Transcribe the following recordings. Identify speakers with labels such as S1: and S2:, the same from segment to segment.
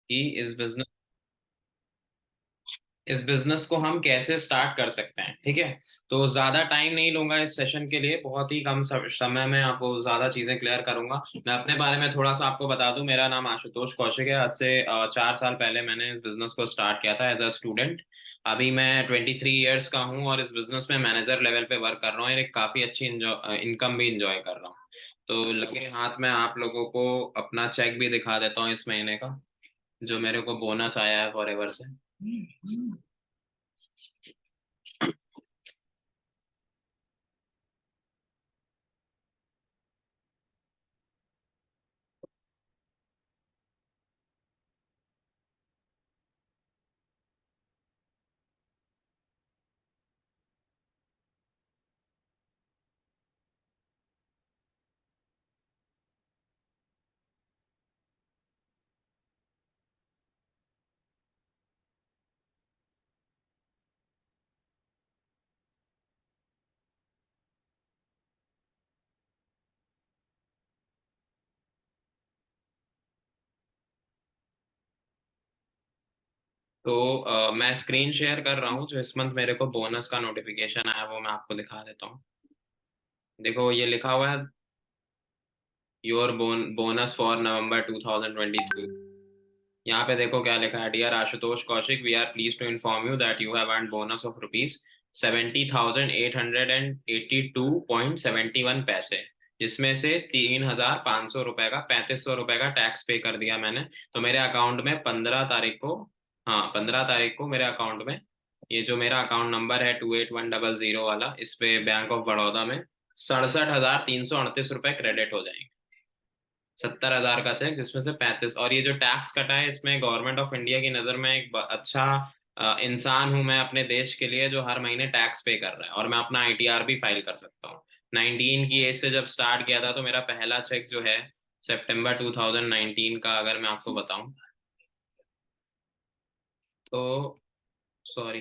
S1: कि इस बिजनेस को हम कैसे स्टार्ट कर सकते हैं। ठीक है, तो ज्यादा टाइम नहीं लूंगा इस सेशन के लिए, बहुत ही कम समय में आपको ज्यादा चीजें क्लियर करूंगा। मैं अपने बारे में थोड़ा सा आपको बता दूं, मेरा नाम आशुतोष कौशिक है। आज से 4 साल पहले मैंने इस बिजनेस को स्टार्ट किया था एज अ स्टूडेंट। अभी मैं 23 ईयर्स का हूँ और इस बिजनेस में मैनेजर लेवल पे वर्क कर रहा हूँ और एक काफी अच्छी इनकम भी इंजॉय कर रहा हूँ। तो लगे हाथ में आप लोगों को अपना चेक भी दिखा देता हूँ इस महीने का, जो मेरे को बोनस आया है फॉरएवर से। तो मैं स्क्रीन शेयर कर रहा हूँ, जो इस मंथ मेरे को बोनस का नोटिफिकेशन आया वो मैं आपको दिखा देता हूँ। देखो ये लिखा हुआ है, योर बोनस फॉर नवंबर 2023। यहाँ पे देखो क्या लिखा है, dear Ashutosh Kaushik, we are please to inform you that you have earn bonus of ₹70,882.71, जिसमें से 3,500 रुपए का 3,500 रुपए का टैक्स पे कर दिया मैंने। तो मेरे अकाउंट में 15 तारीख को, हाँ 15 तारीख को मेरे अकाउंट में, ये जो मेरा अकाउंट नंबर है 281000 वाला, इस पे बैंक ऑफ बड़ौदा में 67,338 रुपए क्रेडिट हो जाएंगे। 70,000 का चेक, जिसमें से 35, और ये जो टैक्स कटा है इसमें गवर्नमेंट ऑफ इंडिया की नज़र में एक अच्छा इंसान हूं मैं अपने देश के लिए, जो हर महीने टैक्स पे कर रहा है, और मैं अपना आईटीआर भी फाइल कर सकता हूँ। 19 की एज से जब स्टार्ट किया था, तो मेरा पहला चेक जो है सितंबर 2019 का, अगर मैं आपको बताऊं तो, सॉरी,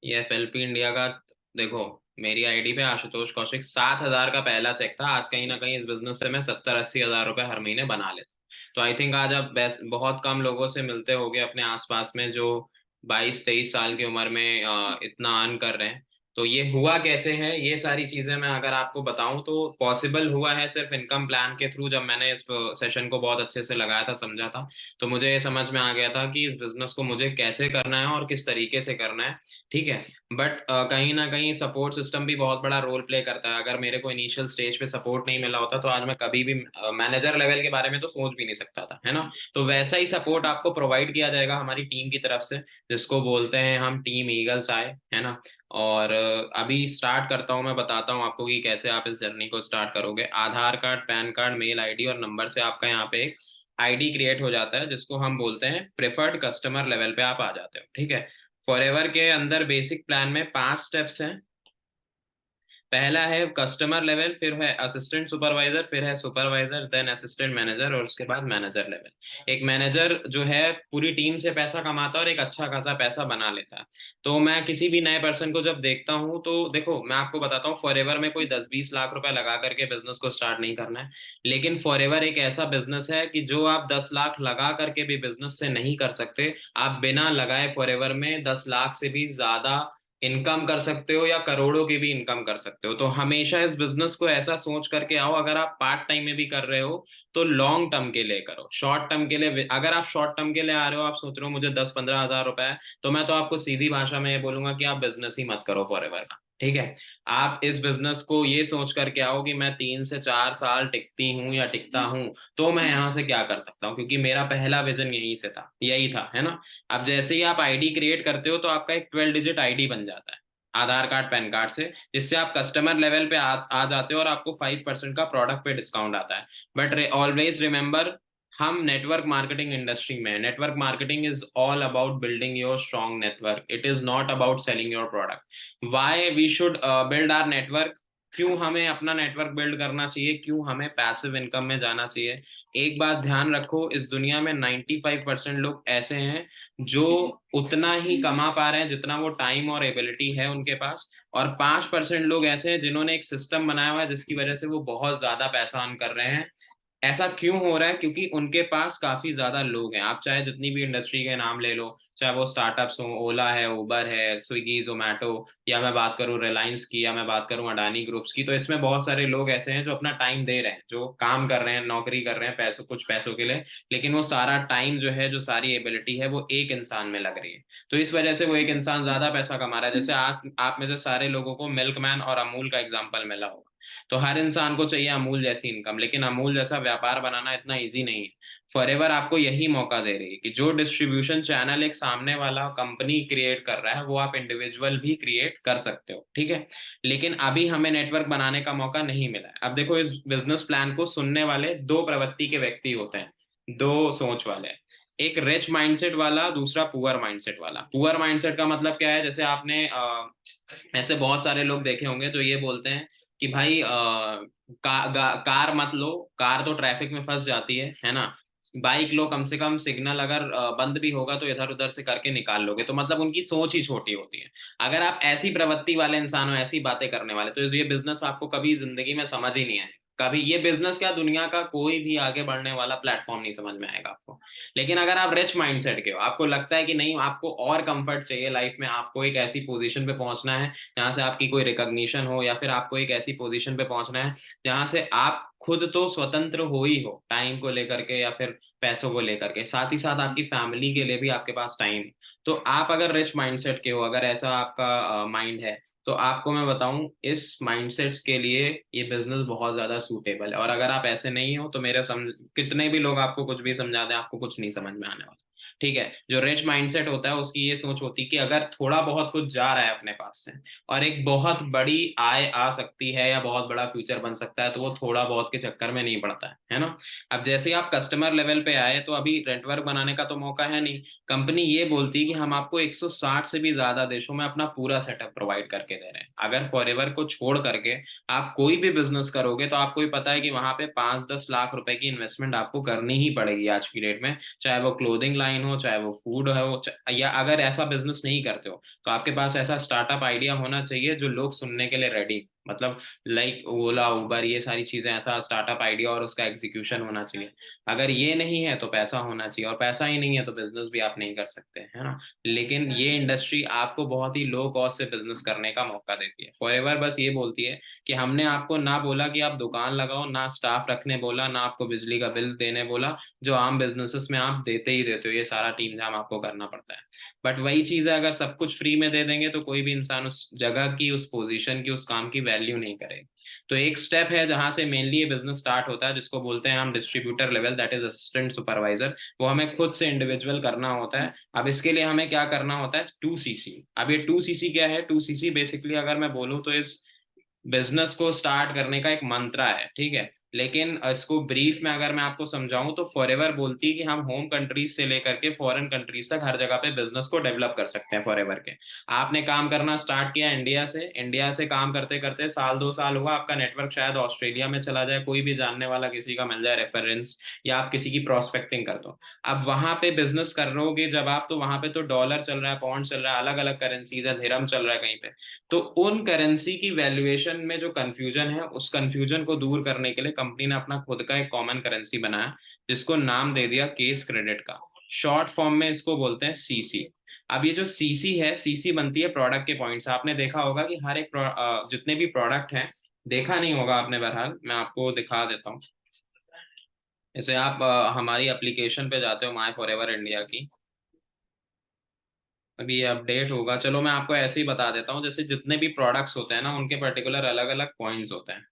S1: ये एफएलपी इंडिया का, देखो मेरी आईडी पे आशुतोष कौशिक 7,000 का पहला चेक था। आज कहीं ना कहीं इस बिजनेस से मैं 70-80 हजार रुपए हर महीने बना लेता हूँ। तो आई थिंक आज आप बहुत कम लोगों से मिलते होंगे अपने आसपास में जो 22-23 साल की उम्र में इतना अर्न कर रहे हैं। तो ये हुआ कैसे है, ये सारी चीजें मैं अगर आपको बताऊं तो पॉसिबल हुआ है सिर्फ इनकम प्लान के थ्रू। जब मैंने इस सेशन को बहुत अच्छे से लगाया था, समझा था, तो मुझे ये समझ में आ गया था कि इस बिजनेस को मुझे कैसे करना है और किस तरीके से करना है। ठीक है, बट कहीं ना कहीं सपोर्ट सिस्टम भी बहुत बड़ा रोल प्ले करता है। अगर मेरे को इनिशियल स्टेज पे सपोर्ट नहीं मिला होता, तो आज मैं कभी भी मैनेजर लेवल के बारे में तो सोच भी नहीं सकता था, है ना। तो वैसा ही सपोर्ट आपको प्रोवाइड किया जाएगा हमारी टीम की तरफ से, जिसको बोलते हैं हम टीम ईगल्स आए, है ना। और अभी स्टार्ट करता हूँ, मैं बताता हूँ आपको कि कैसे आप इस जर्नी को स्टार्ट करोगे। Aadhaar card, PAN card, mail ID और नंबर से आपका यहाँ पे एक आईडी क्रिएट हो जाता है, जिसको हम बोलते हैं प्रेफर्ड कस्टमर लेवल पे आप आ जाते हो। ठीक है, फॉरएवर के अंदर बेसिक प्लान में 5 स्टेप्स हैं। पहला है कस्टमर लेवल, फिर है असिस्टेंट सुपरवाइजर, फिर है सुपरवाइजर, देन असिस्टेंट मैनेजर, और उसके बाद मैनेजर लेवल। एक मैनेजर जो है पूरी टीम से पैसा कमाता है और एक अच्छा खासा पैसा बना लेता है। तो मैं किसी भी नए पर्सन को जब देखता हूँ, तो देखो मैं आपको बताता हूँ, फॉरएवर में कोई 10-20 लाख रुपए लगा करके बिजनेस को स्टार्ट नहीं करना है। लेकिन फॉरएवर एक ऐसा बिजनेस है कि जो आप 10 लाख लगा करके भी बिजनेस से नहीं कर सकते, आप बिना लगाए फॉरएवर में 10 लाख से भी ज्यादा इनकम कर सकते हो, या करोड़ों की भी इनकम कर सकते हो। तो हमेशा इस बिजनेस को ऐसा सोच करके आओ, अगर आप पार्ट टाइम में भी कर रहे हो तो लॉन्ग टर्म के लिए करो। शॉर्ट टर्म के लिए, अगर आप शॉर्ट टर्म के लिए आ रहे हो, आप सोच रहे हो मुझे 10-15 हजार रुपए है, तो मैं तो आपको सीधी भाषा में ये बोलूंगा कि आप बिजनेस ही मत करो फॉरएवर का। ठीक है, आप इस बिजनेस को ये सोच करके आओ कि मैं 3 से 4 साल टिकती हूँ या टिकता हूँ, तो मैं यहाँ से क्या कर सकता हूँ, क्योंकि मेरा पहला विजन यही से था, यही था, है ना। अब जैसे ही आप आईडी क्रिएट करते हो, तो आपका एक 12 डिजिट आईडी बन जाता है आधार कार्ड पैन कार्ड से, जिससे आप कस्टमर लेवल पे आ जाते हो और आपको 5% का प्रोडक्ट पे डिस्काउंट आता है। बट ऑलवेज रिमेंबर, हम नेटवर्क मार्केटिंग इंडस्ट्री में, network marketing is all about building your strong network, it is not about selling your product. Why we should build our network, क्यों हमें अपना नेटवर्क बिल्ड करना चाहिए, क्यों हमें पैसिव इनकम में जाना चाहिए। एक बात ध्यान रखो, इस दुनिया में 95% लोग ऐसे हैं जो उतना ही कमा पा रहे हैं जितना वो टाइम और एबिलिटी है उनके पास, और 5% लोग ऐसे हैं जिन्होंने एक सिस्टम बनाया हुआ है जिसकी वजह से वो बहुत ज्यादा पैसा अर्न कर रहे हैं। ऐसा क्यों हो रहा है? क्योंकि उनके पास काफी ज्यादा लोग हैं। आप चाहे जितनी भी इंडस्ट्री के नाम ले लो, चाहे वो स्टार्टअप्स हो, ओला है, उबर है, स्विगी, जोमेटो, या मैं बात करूं रिलायंस की, या मैं बात करूं अडानी ग्रुप्स की, तो इसमें बहुत सारे लोग ऐसे हैं जो अपना टाइम दे रहे हैं, जो काम कर रहे हैं, नौकरी कर रहे हैं पैसों, कुछ पैसों के लिए, लेकिन वो सारा टाइम जो है, जो सारी एबिलिटी है, वो एक इंसान में लग रही है। तो इस वजह से वो एक इंसान ज्यादा पैसा कमा रहा है। जैसे आप में से सारे लोगों को मिल्कमैन और अमूल का एग्जाम्पल मिला होगा। तो हर इंसान को चाहिए अमूल जैसी इनकम, लेकिन अमूल जैसा व्यापार बनाना इतना इजी नहीं है। फॉरएवर आपको यही मौका दे रही है कि जो डिस्ट्रीब्यूशन चैनल एक सामने वाला कंपनी क्रिएट कर रहा है, वो आप इंडिविजुअल भी क्रिएट कर सकते हो, ठीक है। लेकिन अभी हमें नेटवर्क बनाने का मौका नहीं मिला है। अब देखो, इस बिजनेस प्लान को सुनने वाले दो प्रवृत्ति के व्यक्ति होते हैं, दो सोच वाले। एक रिच माइंडसेट वाला, दूसरा पुअर माइंडसेट वाला। पुअर माइंडसेट का मतलब क्या है? जैसे आपने ऐसे बहुत सारे लोग देखे होंगे जो ये बोलते हैं कि भाई कार मत लो, कार तो ट्रैफिक में फंस जाती है ना। बाइक लो, कम से कम सिग्नल अगर बंद भी होगा तो इधर उधर से करके निकाल लोगे। तो मतलब उनकी सोच ही छोटी होती है। अगर आप ऐसी प्रवृत्ति वाले इंसान हो, ऐसी बातें करने वाले, तो ये बिजनेस आपको कभी जिंदगी में समझ ही नहीं आए। कभी ये बिजनेस क्या, दुनिया का कोई भी आगे बढ़ने वाला प्लेटफॉर्म नहीं समझ में आएगा आपको। लेकिन अगर आप रिच माइंडसेट के हो, आपको लगता है कि नहीं, आपको और कंफर्ट चाहिए लाइफ में, आपको एक ऐसी पोजीशन पे पहुंचना है जहां से आपकी कोई रिकॉग्निशन हो, या फिर आपको एक ऐसी पोजीशन पे पहुंचना है जहां से आप खुद तो स्वतंत्र हो ही हो, टाइम को लेकर के या फिर पैसों को लेकर के, साथ ही साथ आपकी फैमिली के लिए भी आपके पास टाइम है। तो आप अगर रिच माइंडसेट के हो, अगर ऐसा आपका माइंड है, तो आपको मैं बताऊं, इस माइंडसेट के लिए ये बिजनेस बहुत ज्यादा सूटेबल है। और अगर आप ऐसे नहीं हो तो मेरे समझ, कितने भी लोग आपको कुछ भी समझा दें, आपको कुछ नहीं समझ में आने वाला। ठीक है। जो रिच माइंडसेट होता है उसकी ये सोच होती है कि अगर थोड़ा बहुत कुछ जा रहा है अपने पास से, और एक बहुत बड़ी आय आ सकती है या बहुत बड़ा फ्यूचर बन सकता है, तो वो थोड़ा बहुत के चक्कर में नहीं पड़ता है ना। अब जैसे ही आप कस्टमर लेवल पे आए, तो अभी नेटवर्क बनाने का तो मौका है नहीं। कंपनी ये बोलती है कि हम आपको 160 से भी ज्यादा देशों में अपना पूरा सेटअप प्रोवाइड करके दे रहे हैं। अगर फॉरएवर को छोड़ करके आप कोई भी बिजनेस करोगे, तो आपको भी पता है कि वहां पे 5-10 लाख रुपए की इन्वेस्टमेंट आपको करनी ही पड़ेगी आज की डेट में। चाहे वो क्लोथिंग लाइन हो, चाहे वो फूड हो, या अगर ऐसा बिजनेस नहीं करते हो, तो आपके पास ऐसा स्टार्टअप आइडिया होना चाहिए जो लोग सुनने के लिए रेडी, मतलब लाइक ओला, उबर, ये सारी चीजें, ऐसा स्टार्टअप आइडिया और उसका एग्जीक्यूशन होना चाहिए। अगर ये नहीं है तो पैसा होना चाहिए, और पैसा ही नहीं है तो बिजनेस भी आप नहीं कर सकते, है ना। लेकिन ये इंडस्ट्री आपको बहुत ही लो कॉस्ट से बिजनेस करने का मौका देती है। फॉरएवर बस ये बोलती है कि हमने आपको ना बोला कि आप दुकान लगाओ, ना स्टाफ रखने बोला, ना आपको बिजली का बिल देने बोला, जो आम बिजनेसेस में आप देते ही देते हो, ये सारा टीम जाम आपको करना पड़ता है। बट वही चीज है, अगर सब कुछ फ्री में दे देंगे तो कोई भी इंसान उस जगह की, उस पोजीशन की, उस काम की वैल्यू नहीं करेगा। तो एक स्टेप है जहां से मेनली ये बिजनेस स्टार्ट होता है, जिसको बोलते हैं हम distributor level, that is assistant supervisor. वो हमें खुद से इंडिविजुअल करना होता है। अब इसके लिए हमें क्या करना होता है? 2CC। अब ये 2CC क्या है? 2CC बेसिकली अगर मैं बोलूँ तो इस बिजनेस को स्टार्ट करने का एक मंत्रा है, ठीक है। लेकिन इसको ब्रीफ में अगर मैं आपको समझाऊं, तो फॉरएवर बोलती है कि हम होम कंट्रीज से लेकर के फॉरेन कंट्रीज तक हर जगह पे बिजनेस को डेवलप कर सकते हैं फॉरएवर के। आपने काम करना स्टार्ट किया इंडिया से, इंडिया से काम करते करते साल 2 साल हुआ, आपका नेटवर्क शायद ऑस्ट्रेलिया में चला जाए, कोई भी जानने वाला किसी का मिल जाए रेफरेंस, या आप किसी की प्रोस्पेक्टिंग कर दो। अब वहां पे बिजनेस कर रहे जब आप, तो वहां पे तो डॉलर चल रहा है, पाउंड चल रहा है, अलग अलग करेंसीज है, दिरहम चल रहा है कहीं पे। तो उन करेंसी की वैल्यूएशन में जो कंफ्यूजन है, उस कंफ्यूजन को दूर करने के लिए कंपनी ने अपना खुद का एक कॉमन करेंसी बनाया, जिसको नाम दे दिया केस क्रेडिट का। शॉर्ट फॉर्म में इसको बोलते हैं सीसी। अब ये जो सीसी है, सीसी बनती है प्रोडक्ट के पॉइंट से। आपने देखा होगा कि हर एक जितने भी प्रोडक्ट हैं, देखा नहीं होगा आपने, बहरहाल मैं आपको दिखा देता हूँ। जैसे आप हमारी एप्लीकेशन पे जाते हो, माई फॉरएवर इंडिया की, अभी ये अपडेट होगा, चलो मैं आपको ऐसे ही बता देता हूँ। जैसे जितने भी प्रोडक्ट्स होते हैं ना, उनके पर्टिकुलर अलग अलग पॉइंट्स होते हैं।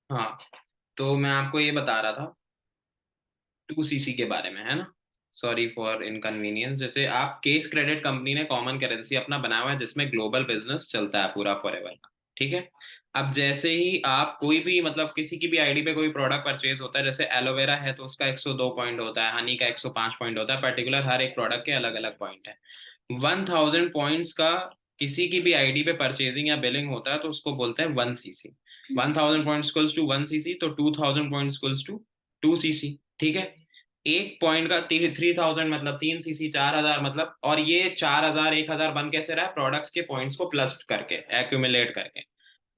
S1: हाँ, तो मैं आपको ये बता रहा था 2 सीसी के बारे में, है ना। Sorry for inconvenience. जैसे आप केस क्रेडिट कंपनी ने कॉमन करेंसी अपना बनाया हुआ है जिसमें ग्लोबल बिजनेस चलता है पूरा फॉरएवर का, ठीक है। अब जैसे ही आप कोई भी मतलब किसी की भी आईडी पे कोई प्रोडक्ट परचेज होता है, जैसे एलोवेरा है तो उसका 102 पॉइंट होता है, हनी का 105 पॉइंट होता है, पर्टिकुलर हर एक प्रोडक्ट के अलग अलग पॉइंट है। 1000 पॉइंट्स का किसी की भी आईडी पे परचेजिंग या बिलिंग होता है तो उसको बोलते हैं 1 सीसी। 1000 पॉइंट्स टू 1 सीसी, तो 2000 पॉइंट्स टू 2 सीसी, ठीक है। एक पॉइंट का 3000 मतलब 3 सीसी, 4000 मतलब, और ये 4000 1000 बन कैसे रहा है, प्रोडक्ट्स के पॉइंट्स को प्लस करके, एक्यूमुलेट करके।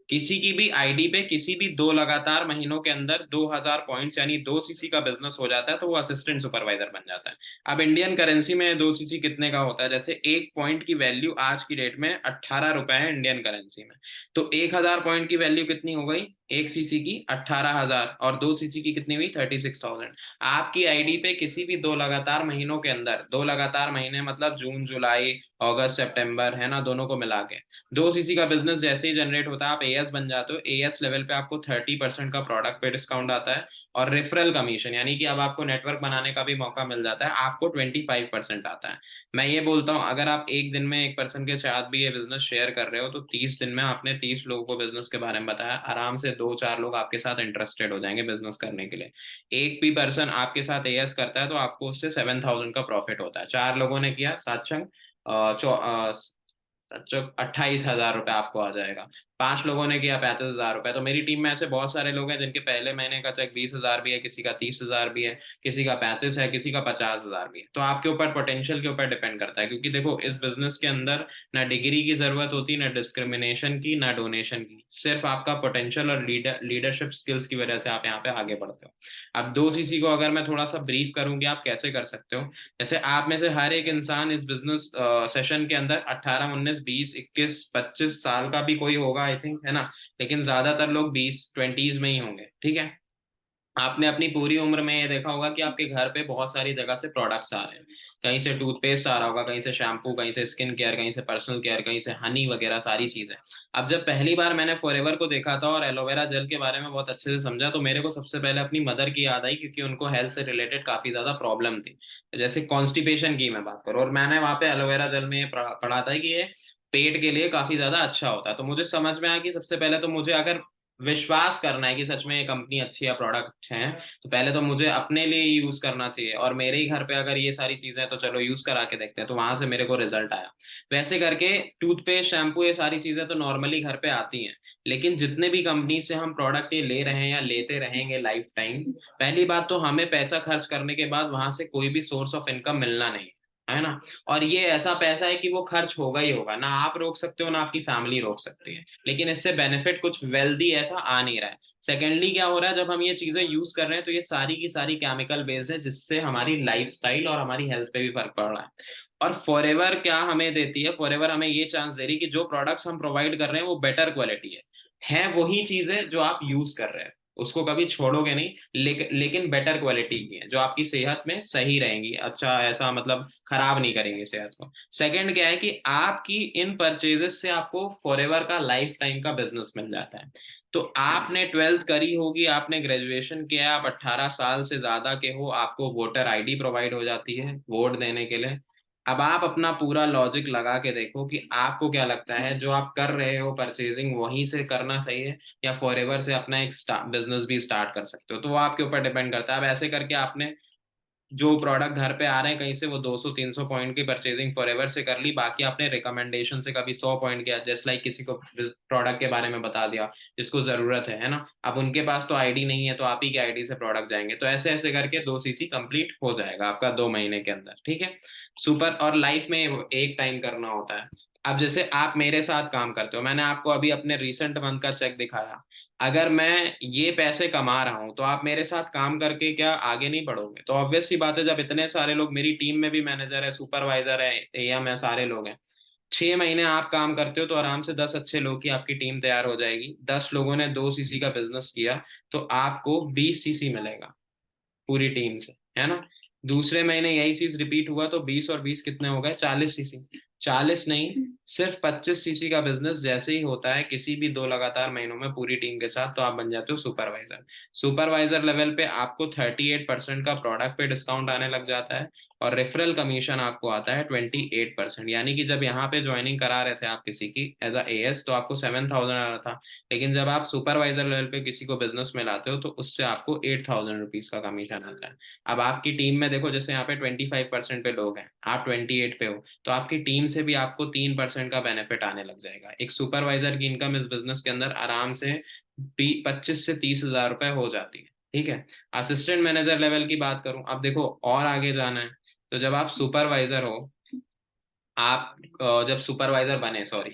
S1: किसी की भी आईडी पे किसी भी 2 लगातार महीनों के अंदर 2000 पॉइंट्स यानी 2 सीसी का बिजनेस हो जाता है तो वो असिस्टेंट सुपरवाइजर बन जाता है। अब इंडियन करेंसी में 2 सीसी कितने का होता है, जैसे एक पॉइंट की वैल्यू आज की डेट में 18 रुपए है इंडियन करेंसी में। तो 1000 पॉइंट की वैल्यू कितनी हो गई, 1 सीसी की 18,000, और 2 सीसी की कितनी हुई, 36,000। आपकी आईडी पे किसी भी 2 लगातार महीनों के अंदर, 2 लगातार महीने मतलब जून जुलाई अगस्त सितंबर, है ना, दोनों को मिला के 2 सीसी का बिजनेस जैसे ही जनरेट होता है आप एएस बन जाते हो। एएस लेवल पे आपको 30% का प्रोडक्ट पे डिस्काउंट आता है, और रेफरल कमीशन यानी कि अब आपको नेटवर्क बनाने का भी मौका मिल जाता है, आपको 25% आता है। मैं ये बोलता हूँ अगर आप एक दिन में एक पर्सन के साथ भी ये बिजनेस शेयर कर रहे हो तो 30 दिन में आपने 30 लोगों को बिजनेस के बारे में बताया, आराम से 2-4 लोग आपके साथ इंटरेस्टेड हो जाएंगे बिजनेस करने के लिए। एक भी पर्सन आपके साथ एएस करता है तो आपको उससे 7000 का प्रॉफिट होता है। 4 लोगों ने किया, सात छंग अच्छा 28,000 रुपये आपको आ जाएगा। 5 लोगों ने किया 35,000 रुपये। तो मेरी टीम में ऐसे बहुत सारे लोग हैं जिनके पहले महीने का चेक 20,000 भी है, किसी का 30,000 भी है, किसी का 35 है, किसी का 50,000 भी है। तो आपके ऊपर पोटेंशियल के ऊपर डिपेंड करता है, क्योंकि देखो इस बिजनेस के अंदर ना डिग्री की जरूरत होती, ना डिस्क्रिमिनेशन की, ना डोनेशन की, सिर्फ आपका पोटेंशियल और लीडरशिप स्किल्स की वजह से आप यहाँ पे आगे बढ़ते हो। अब 2 सीसी को अगर मैं थोड़ा सा ब्रीफ करूंगी आप कैसे कर सकते हो। जैसे आप में से हर एक इंसान इस बिजनेस सेशन के अंदर 18 19 20 21 25 साल का भी कोई होगा आई थिंक, है ना। लेकिन ज्यादातर लोग 20 20s में ही होंगे, ठीक है। आपने अपनी पूरी उम्र में ये देखा होगा कि आपके घर पे बहुत सारी जगह से प्रोडक्ट्स आ रहे हैं। कहीं से टूथपेस्ट आ रहा होगा, कहीं से शैम्पू, कहीं से स्किन केयर, कहीं से पर्सनल केयर, कहीं से हनी वगैरह सारी चीजें। अब जब पहली बार मैंने फॉरएवर को देखा था और एलोवेरा जेल के बारे में बहुत अच्छे से समझा तो मेरे को सबसे पहले अपनी मदर की याद आई, क्योंकि उनको हेल्थ से रिलेटेड काफी ज्यादा प्रॉब्लम थी। जैसे कॉन्स्टिपेशन की मैं बात करूँ, और मैंने वहां पे एलोवेरा जेल में ये पढ़ा था कि ये पेट के लिए काफी ज्यादा अच्छा होता है। तो मुझे समझ में आया कि सबसे पहले तो मुझे अगर विश्वास करना है कि सच में ये कंपनी अच्छी है, प्रोडक्ट है, तो पहले तो मुझे अपने लिए यूज करना चाहिए। और मेरे ही घर पे अगर ये सारी चीजें हैं तो चलो यूज करा के देखते हैं, तो वहां से मेरे को रिजल्ट आया। वैसे करके टूथपेस्ट शैम्पू ये सारी चीजें तो नॉर्मली घर पे आती हैं। लेकिन जितने भी कंपनी से हम प्रोडक्ट ये ले रहे हैं या लेते रहेंगे लाइफ टाइम, पहली बात तो हमें पैसा खर्च करने के बाद वहां से कोई भी सोर्स ऑफ इनकम मिलना नहीं, है ना। और ये ऐसा पैसा है कि वो खर्च होगा ही होगा, ना आप रोक सकते हो ना आपकी फैमिली रोक सकती है। लेकिन इससे बेनिफिट कुछ वेल्दी ऐसा आ नहीं रहा है। सेकेंडली क्या हो रहा है, जब हम ये चीजें यूज कर रहे हैं तो ये सारी की सारी केमिकल बेस्ड है, जिससे हमारी लाइफस्टाइल और हमारी हेल्थ पे भी फर्क पड़ रहा है। और फॉरएवर क्या हमें देती है, फॉरएवर हमें ये चांस दे रही है कि जो प्रोडक्ट्स हम प्रोवाइड कर रहे हैं वो बेटर क्वालिटी है वही चीजें जो आप यूज कर रहे हैं, उसको कभी छोड़ोगे नहीं। लेकिन बेटर क्वालिटी की है जो आपकी सेहत में सही रहेंगी, अच्छा ऐसा मतलब खराब नहीं करेंगे सेहत को। सेकंड क्या है कि आपकी इन परचेजेस से आपको फॉरएवर का लाइफ टाइम का बिजनेस मिल जाता है। तो आपने 12th करी होगी, आपने ग्रेजुएशन किया है, आप 18 साल से ज्यादा के हो, आपको वोटर आईडी प्रोवाइड हो जाती है वोट देने के लिए। अब आप अपना पूरा लॉजिक लगा के देखो कि आपको क्या लगता है जो आप कर रहे हो परचेजिंग वहीं से करना सही है, या फॉरएवर से अपना एक बिजनेस भी स्टार्ट कर सकते हो। तो वो आपके ऊपर डिपेंड करता है। अब ऐसे करके आपने जो प्रोडक्ट घर पे आ रहे हैं कहीं से, वो 200 300 पॉइंट की परचेजिंग फॉरएवर से कर ली, बाकी आपने रिकमेंडेशन से कभी 100 पॉइंट किया, जस्ट लाइक किसी को प्रोडक्ट के बारे में बता दिया जिसको जरूरत है ना। अब उनके पास तो आईडी नहीं है तो आप ही की आईडी से प्रोडक्ट जाएंगे, तो ऐसे ऐसे करके 2 सीसी कंप्लीट हो जाएगा आपका 2 महीने के अंदर, ठीक है। सुपर। और लाइफ में एक टाइम करना होता है। अब जैसे आप मेरे साथ काम करते हो, मैंने आपको अभी अपने रिसेंट मंथ का चेक दिखाया। अगर मैं ये पैसे कमा रहा हूं तो आप मेरे साथ काम करके क्या आगे नहीं बढ़ोगे। तो ऑब्वियस सी बात है, जब इतने सारे लोग मेरी टीम में भी मैनेजर है, सुपरवाइजर है, एएम है, सारे लोग हैं, 6 महीने आप काम करते हो तो आराम से 10 अच्छे लोग की आपकी टीम तैयार हो जाएगी। 10 लोगों ने 2 सीसी का बिजनेस किया तो आपको 20 सीसी मिलेगा पूरी टीम से, है ना। दूसरे महीने यही चीज रिपीट हुआ तो 20 और 20 कितने हो गए, 40 सीसी। 40 नहीं, सिर्फ 25 सीसी का बिजनेस जैसे ही होता है किसी भी 2 लगातार महीनों में पूरी टीम के साथ, तो आप बन जाते हो सुपरवाइजर। सुपरवाइजर लेवल पे आपको 38% का प्रोडक्ट पे डिस्काउंट आने लग जाता है, और रेफरल कमीशन आपको आता है 28%। यानी कि जब यहाँ पे ज्वाइनिंग करा रहे थे आप किसी की एज अ एएस, तो आपको 7,000 आ रहा था, लेकिन जब आप सुपरवाइजर लेवल पे किसी को बिजनेस में लाते हो तो उससे आपको 8,000 रुपीज का कमीशन आता है। अब आपकी टीम में देखो, जैसे यहाँ पे 25% पे लोग हैं, आप 28 पे हो, तो आपकी टीम से भी आपको 3% का बेनिफिट आने लग जाएगा। एक सुपरवाइजर की इनकम इस बिजनेस के अंदर आराम से 25 से 30 हजार रुपए हो जाती है। ठीक है। असिस्टेंट मैनेजर लेवल की बात करूं, अब देखो और आगे जाना है, तो जब आप सुपरवाइजर हो, आप जब सुपरवाइजर बने, सॉरी,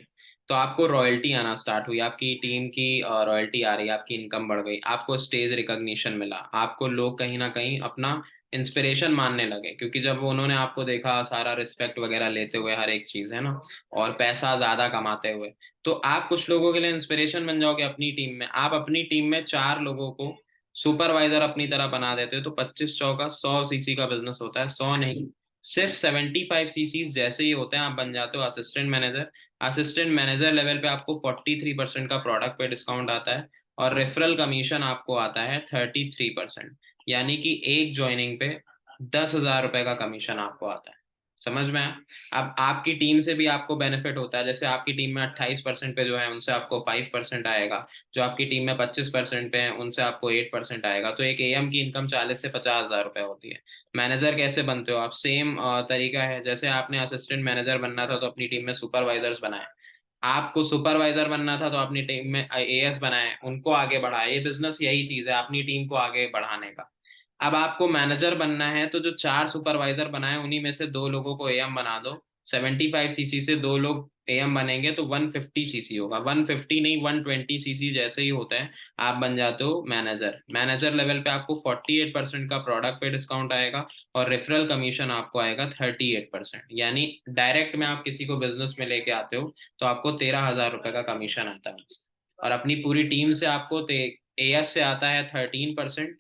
S1: तो आपको रॉयल्टी आना स्टार्ट हुई, आपकी टीम की रॉयल्टी आ रही, आपकी इनकम बढ़ गई, आपको स्टेज रिकॉग्निशन मिला, आपको लोग कहीं ना कहीं अपना इंस्पिरेशन मानने लगे, क्योंकि जब उन्होंने आपको देखा सारा रिस्पेक्ट वगैरह लेते हुए हर एक चीज है ना, और पैसा ज्यादा कमाते हुए, तो आप कुछ लोगों के लिए इंस्पिरेशन बन जाओगे अपनी टीम में। आप अपनी टीम में 4 लोगों को सुपरवाइजर अपनी तरह बना देते हो, तो 25 चौका 100 सीसी का बिजनेस होता है, 100 नहीं, सिर्फ 75 सीसी जैसे ही होते हैं आप बन जाते हो assistant manager. Assistant manager level पे आपको 43% का प्रोडक्ट पे डिस्काउंट आता है, और रेफरल कमीशन आपको आता है 33%। यानी कि एक ज्वाइनिंग पे 10,000 रुपए का कमीशन आपको आता है। समझ में आया? अब आपकी टीम से भी आपको बेनिफिट होता है, जैसे आपकी टीम में 28% पे जो है उनसे आपको 5% आएगा, जो आपकी टीम में 25% पे है उनसे आपको 8% आएगा, तो एक एएम की इनकम 40 से 50 हजार रुपए होती है। मैनेजर कैसे बनते हो आप? सेम तरीका है, जैसे आपने असिस्टेंट मैनेजर बनना था तो अपनी टीम में सुपरवाइजर्स बनाए, आपको सुपरवाइजर बनना था तो अपनी टीम में एएस बनाए, उनको आगे बढ़ाए। ये बिजनेस यही चीज है, अपनी टीम को आगे बढ़ाने का। अब आपको मैनेजर बनना है, तो जो 4 सुपरवाइजर बनाए उन्हीं में से 2 लोगों को एएम बना दो। 75 सीसी से 2 लोग एएम बनेंगे तो 150 सीसी होगा, 150 नहीं 120 सीसी जैसे ही होता है आप बन जाते हो मैनेजर। मैनेजर लेवल पे आपको 48% का प्रोडक्ट पे डिस्काउंट आएगा, और रेफरल कमीशन आपको आएगा 38%। यानी डायरेक्ट में आप किसी को बिजनेस में लेके आते हो तो आपको 13,000 रुपए का कमीशन आता है। और अपनी पूरी टीम से आपको एएस से आता है 13%,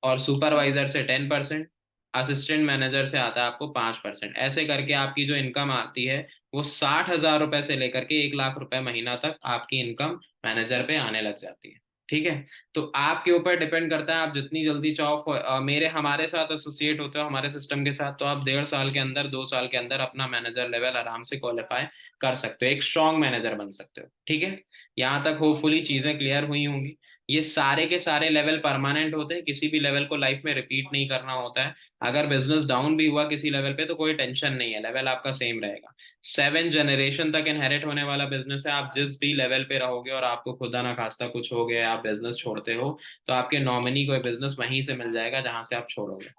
S1: और सुपरवाइजर से 10%, असिस्टेंट मैनेजर से आता है आपको 5%। ऐसे करके आपकी जो इनकम आती है वो 60,000 रुपए से लेकर के 1 लाख रुपए महीना तक आपकी इनकम मैनेजर पे आने लग जाती है। ठीक है। तो आपके ऊपर डिपेंड करता है, आप जितनी जल्दी चाहो मेरे हमारे साथ एसोसिएट होते हो हमारे सिस्टम के साथ, तो आप 1.5 साल के अंदर 2 साल के अंदर अपना मैनेजर लेवल आराम से क्वालिफाई कर सकते हो, एक स्ट्रांग मैनेजर बन सकते हो। ठीक है। यहाँ तक होपफुली चीजें क्लियर हुई होंगी। ये सारे के सारे लेवल परमानेंट होते हैं, किसी भी लेवल को लाइफ में रिपीट नहीं करना होता है। अगर बिजनेस डाउन भी हुआ किसी लेवल पे तो कोई टेंशन नहीं है, लेवल आपका सेम रहेगा। 7 जनरेशन तक इनहेरिट होने वाला बिजनेस है, आप जिस भी लेवल पे रहोगे और आपको खुदा ना खास्ता कुछ हो गया, आप बिजनेस छोड़ते हो, तो आपके नॉमिनी को बिजनेस वहीं से मिल जाएगा जहां से आप छोड़ोगे।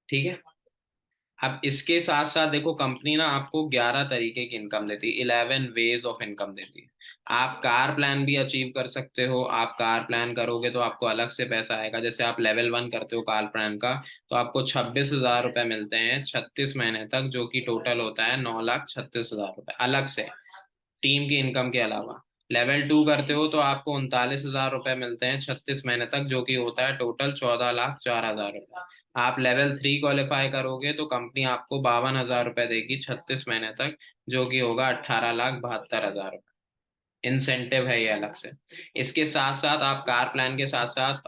S1: ठीक है। अब इसके साथ साथ देखो, कंपनी ना आपको 11 तरीके की इनकम देती है, 11 वेज ऑफ इनकम देती है। आप कार प्लान भी अचीव कर सकते हो, आप कार प्लान करोगे तो आपको अलग से पैसा आएगा। जैसे आप लेवल 1 करते हो कार प्लान का, तो आपको 26,000 रुपये मिलते हैं 36 महीने तक, जो कि टोटल होता है 9,36,000 रुपये अलग से, टीम की इनकम के अलावा। लेवल 2 करते हो तो आपको 39,000 रुपये मिलते हैं 36 महीने तक, जो कि होता है टोटल 14,04,000 रुपये। आप लेवल 3 क्वालिफाई करोगे तो कंपनी आपको 52,000 रुपये देगी 36 महीने तक, जो कि होगा 18,72,000 रुपये। इंसेंटिव है ये अलग से। इसके साथ साथ आप कार प्लान के साथ साथ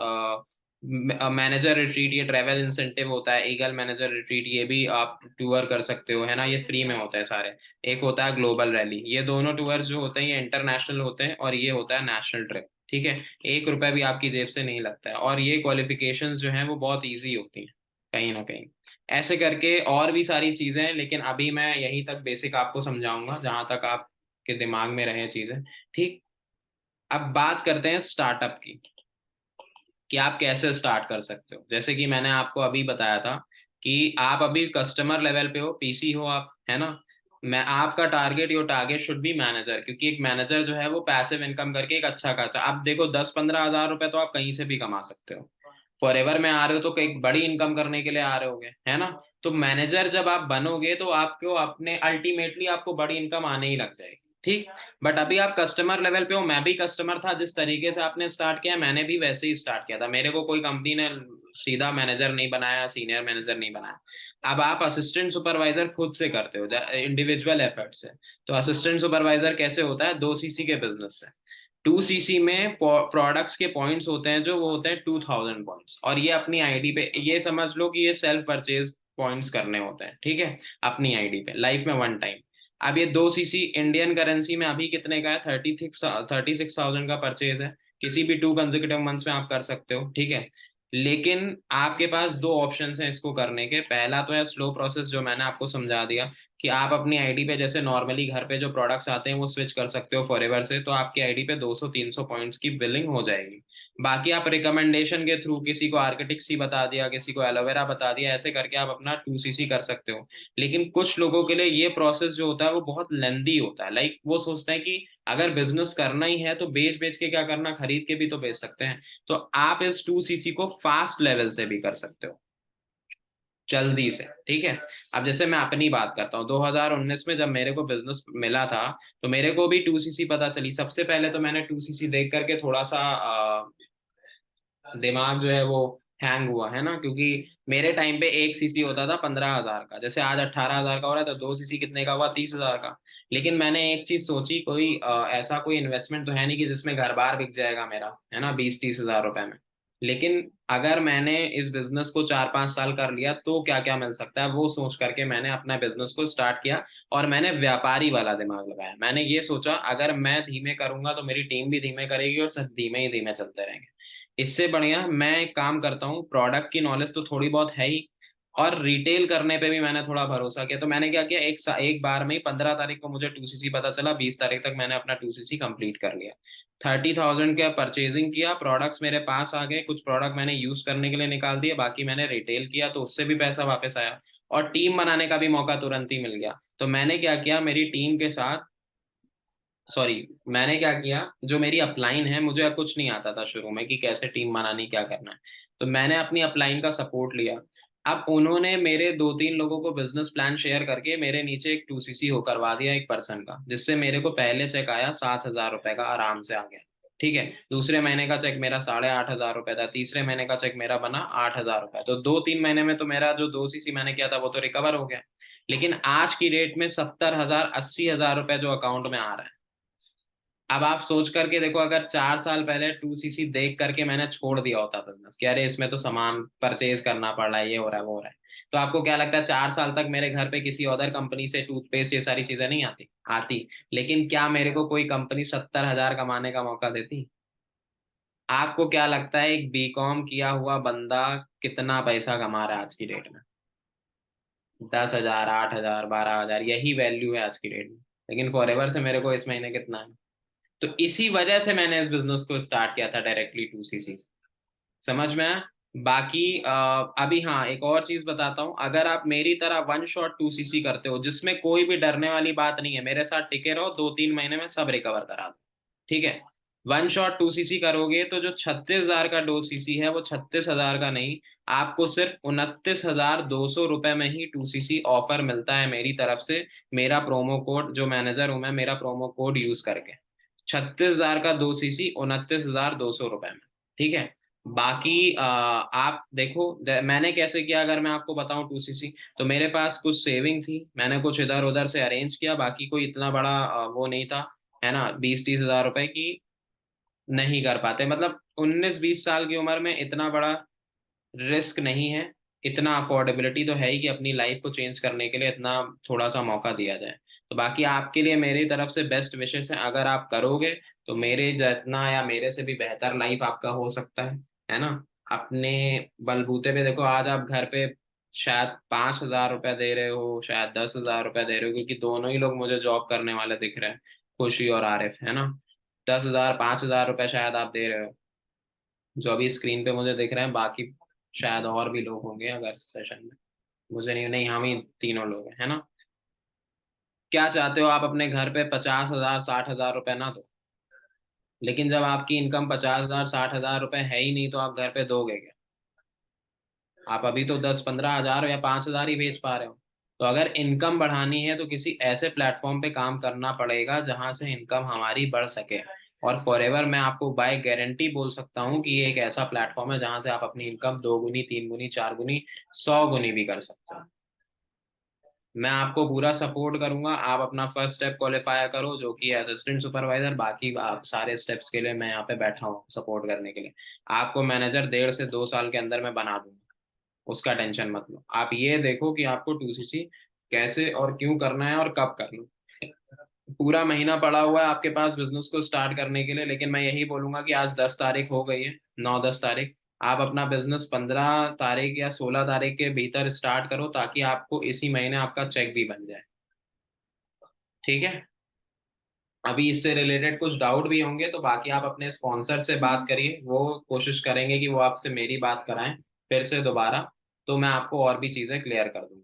S1: मैनेजर रिट्रीट, ये ट्रेवल इंसेंटिव होता है, ईगल मैनेजर रिट्रीट, ये भी आप टूर कर सकते हो, है ना, ये फ्री में होता है सारे। एक होता है ग्लोबल रैली, ये दोनों टूर्स जो होते हैं ये इंटरनेशनल होते हैं, और ये होता है नेशनल ट्रिप। ठीक है। 1 रुपए भी आपकी जेब से नहीं लगता है, और ये क्वालिफिकेशंस जो हैं वो बहुत ईजी होती हैं कहीं ना कहीं। ऐसे करके और भी सारी चीजें हैं, लेकिन अभी मैं यहीं तक बेसिक आपको समझाऊंगा जहां तक आपके दिमाग में रहे चीजें। ठीक। अब बात करते हैं स्टार्टअप की, कि आप कैसे स्टार्ट कर सकते हो। जैसे कि मैंने आपको अभी बताया था कि आप अभी कस्टमर लेवल पे हो, पीसी हो आप, है ना। मैं आपका target, your target should be manager, क्योंकि एक मैनेजर जो है वो पैसिव इनकम करके एक अच्छा खासा, आप देखो 10-15 हजार रुपए तो आप कहीं से भी कमा सकते हो। फॉरएवर में आ रहे हो तो कई बड़ी इनकम करने के लिए आ रहे होगे, है ना। तो मैनेजर जब आप बनोगे तो आपको अपने अल्टीमेटली आपको बड़ी इनकम आने ही लग जाएगी। ठीक। बट अभी आप कस्टमर लेवल पे हो, मैं भी कस्टमर था, जिस तरीके से आपने स्टार्ट किया मैंने भी वैसे ही स्टार्ट किया था, मेरे को कोई कंपनी ने सीधा मैनेजर नहीं बनाया, सीनियर मैनेजर नहीं बनाया। अब आप असिस्टेंट सुपरवाइजर खुद से करते हो इंडिविजुअल एफर्ट से। तो असिस्टेंट सुपरवाइजर कैसे होता है, 2 सीसी के बिजनेस से। 2 सीसी में प्रोडक्ट्स के पॉइंट्स होते हैं जो वो होते हैं 2000 पॉइंट्स, और ये अपनी आईडी पे, ये समझ लो कि ये सेल्फ परचेज पॉइंट्स करने होते हैं, ठीक है, अपनी आईडी पे लाइफ में 1 टाइम। अब ये 2 सीसी इंडियन करेंसी में अभी कितने का है, 36,000 का परचेज है। किसी भी 2 कंसेक्यूटिव मंथ्स में आप कर सकते हो, ठीक है। लेकिन आपके पास दो ऑप्शंस हैं इसको करने के। पहला तो है स्लो प्रोसेस, जो मैंने आपको समझा दिया, कि आप अपनी आईडी पे जैसे नॉर्मली घर पे जो प्रोडक्ट्स आते हैं वो स्विच कर सकते हो फॉरएवर से, तो आपकी आईडी पे 200-300 पॉइंट्स की बिलिंग हो जाएगी। बाकी आप रिकमेंडेशन के थ्रू, किसी को आर्किटेक्ट सी बता दिया, किसी को एलोवेरा बता दिया, ऐसे करके आप अपना 2 सीसी कर सकते हो। लेकिन कुछ लोगों के लिए ये प्रोसेस जो होता है वो बहुत लेंदी होता है। लाइक वो सोचते हैं कि अगर बिजनेस करना ही है तो बेच बेच के क्या करना, खरीद के भी तो बेच सकते हैं। तो आप इस 2 सीसी को फास्ट लेवल से भी कर सकते हो, जल्दी से, ठीक है। अब जैसे मैं अपनी बात करता हूँ, 2019 में जब मेरे को बिजनेस मिला था, तो मेरे को भी 2 सीसी पता चली। सबसे पहले तो मैंने 2 सीसी देख करके थोड़ा सा दिमाग जो है वो हैंग हुआ, है ना, क्योंकि मेरे टाइम पे 1 सीसी होता था 15,000 का, जैसे आज 18,000 का हो रहा है, तो 2 सीसी कितने का हुआ, 30,000 का। लेकिन मैंने एक चीज सोची, कोई ऐसा कोई इन्वेस्टमेंट तो है नहीं कि जिसमें घर बार बिक जाएगा मेरा, है ना, 20-30 हजार रुपए में। लेकिन अगर मैंने इस बिजनेस को 4-5 साल कर लिया तो क्या क्या मिल सकता है, वो सोच करके मैंने अपना बिजनेस को स्टार्ट किया। और मैंने व्यापारी वाला दिमाग लगाया। मैंने ये सोचा अगर मैं धीमे करूंगा तो मेरी टीम भी धीमे करेगी और सब धीमे ही धीमे चलते रहेंगे। इससे बढ़िया मैं एक काम करता हूँ, प्रोडक्ट की नॉलेज तो थोड़ी बहुत है ही, और रिटेल करने पे भी मैंने थोड़ा भरोसा किया। तो मैंने क्या किया, एक बार में ही 15 तारीख को मुझे 2 सीसी पता चला, 20 तारीख तक मैंने अपना 2 सीसी कंप्लीट कर लिया। 30,000 का परचेजिंग किया, प्रोडक्ट्स मेरे पास आ गए, कुछ प्रोडक्ट मैंने यूज करने के लिए निकाल दिए, बाकी मैंने रिटेल किया तो उससे भी पैसा वापस आया। और टीम बनाने का भी मौका तुरंत ही मिल गया। तो मैंने क्या किया, मेरी टीम के साथ, सॉरी, मैंने क्या किया, जो मेरी अपलाइन है, मुझे कुछ नहीं आता था शुरू में कि कैसे टीम बनानी, क्या करना है। तो मैंने अपनी अपलाइन का सपोर्ट लिया। अब उन्होंने मेरे 2-3 लोगों को बिजनेस प्लान शेयर करके मेरे नीचे एक 2 सीसी हो करवा दिया एक पर्सन का, जिससे मेरे को पहले चेक आया 7,000 रुपए का, आराम से आ गया, ठीक है। दूसरे महीने का चेक मेरा 8,500 रुपए था, तीसरे महीने का चेक मेरा बना 8,000 रुपए। तो 2-3 महीने में तो मेरा जो 2 सीसी मैंने किया था वो तो रिकवर हो गया। लेकिन आज की डेट में 70,000 80,000 रुपए जो अकाउंट में आ रहा है। अब आप सोच करके देखो, अगर 4 साल पहले 2 सीसी देख करके मैंने छोड़ दिया होता बिजनेस कि अरे इसमें तो सामान परचेज करना पड़ रहा है, ये हो रहा है, वो हो रहा है, तो आपको क्या लगता है 4 साल तक मेरे घर पे किसी अदर कंपनी से टूथपेस्ट ये सारी चीजें नहीं आती आती? लेकिन क्या मेरे को कोई कंपनी 70,000 कमाने का मौका देती? आपको क्या लगता है एक बीकॉम किया हुआ बंदा कितना पैसा कमा रहा है आज की डेट में? 10,000, 8,000, 12,000, यही वैल्यू है आज की डेट में। लेकिन फॉरएवर से मेरे को इस महीने कितना है? तो इसी वजह से मैंने इस बिजनेस को स्टार्ट किया था डायरेक्टली 2 सीसी। समझ में आया? बाकी अभी हाँ, एक और चीज बताता हूँ। अगर आप मेरी तरह 1 शॉट 2 सीसी करते हो, जिसमें कोई भी डरने वाली बात नहीं है, मेरे साथ टिके रहो, 2-3 महीने में सब रिकवर करा दो, ठीक है। 1 शॉट 2 सीसी करोगे तो जो 36,000 का 2 सीसी है वो 36,000 का नहीं, आपको सिर्फ 29,200 रुपए में ही 2 सीसी ऑफर मिलता है मेरी तरफ से। मेरा प्रोमो कोड, जो मैनेजर हूं मैं, मेरा प्रोमो कोड यूज करके 36,000 का 2 सीसी 29,200 रुपए में, ठीक है। बाकी आप देखो मैंने कैसे किया, अगर मैं आपको बताऊं 2 सीसी, तो मेरे पास कुछ सेविंग थी, मैंने कुछ इधर उधर से अरेंज किया, बाकी कोई इतना बड़ा वो नहीं था, है ना, 20-30 हजार रुपए की नहीं कर पाते। मतलब 19-20 साल की उम्र में इतना बड़ा रिस्क नहीं है, इतना अफोर्डेबिलिटी तो है ही कि अपनी लाइफ को चेंज करने के लिए इतना थोड़ा सा मौका दिया जाए। तो बाकी आपके लिए मेरी तरफ से बेस्ट विशेष है, अगर आप करोगे तो मेरे जितना या मेरे से भी बेहतर लाइफ आपका हो सकता है ना। अपने बलबूते पे देखो, आज आप घर पे शायद 5,000 रुपए दे रहे हो, शायद 10,000 रुपए दे रहे हो, क्योंकि दोनों ही लोग मुझे जॉब करने वाले दिख रहे हैं, खुशी और आरिफ, है ना। 10,000 5,000 रुपए शायद आप दे रहे हो, जो अभी स्क्रीन पे मुझे दिख रहे हैं। बाकी शायद और भी लोग होंगे अगर सेशन में, मुझे नहीं, नहीं, हम ही तीनों लोग हैं, है ना। क्या चाहते हो आप अपने घर पे 50,000 60,000 रुपए ना दो, लेकिन जब आपकी इनकम 50,000 60,000 रुपए है ही नहीं तो आप घर पे दोगे क्या? आप अभी तो 10-15 हजार या 5,000 ही भेज पा रहे हो। तो अगर इनकम बढ़ानी है तो किसी ऐसे प्लेटफॉर्म पे काम करना पड़ेगा जहां से इनकम हमारी बढ़ सके। और फॉरएवर मैं आपको बाय गारंटी बोल सकता हूँ कि ये एक ऐसा प्लेटफॉर्म है जहां से आप अपनी इनकम 2 गुनी, 3 गुनी, 4 गुनी, 100 गुनी भी कर सकते हो। मैं आपको पूरा सपोर्ट करूंगा। आप अपना फर्स्ट स्टेप क्वालिफाई करो जो कि असिस्टेंट सुपरवाइजर, बाकी आप सारे स्टेप्स के लिए मैं यहाँ पे बैठा हूँ सपोर्ट करने के लिए। आपको मैनेजर 1.5 से 2 साल के अंदर मैं बना दूंगा, उसका टेंशन मत लो। आप ये देखो कि आपको 2CC कैसे और क्यों करना है और कब करना है। पूरा महीना पड़ा हुआ है आपके पास बिजनेस को स्टार्ट करने के लिए, लेकिन मैं यही बोलूंगा कि आज 10 तारीख हो गई है, 9-10 तारीख। आप अपना बिजनेस 15 तारीख या 16 तारीख के भीतर स्टार्ट करो, ताकि आपको इसी महीने आपका चेक भी बन जाए। ठीक है। अभी इससे रिलेटेड कुछ डाउट भी होंगे तो बाकी आप अपने स्पॉन्सर से बात करिए, वो कोशिश करेंगे कि वो आपसे मेरी बात कराएं फिर से दोबारा, तो मैं आपको और भी चीजें क्लियर कर दूंगा।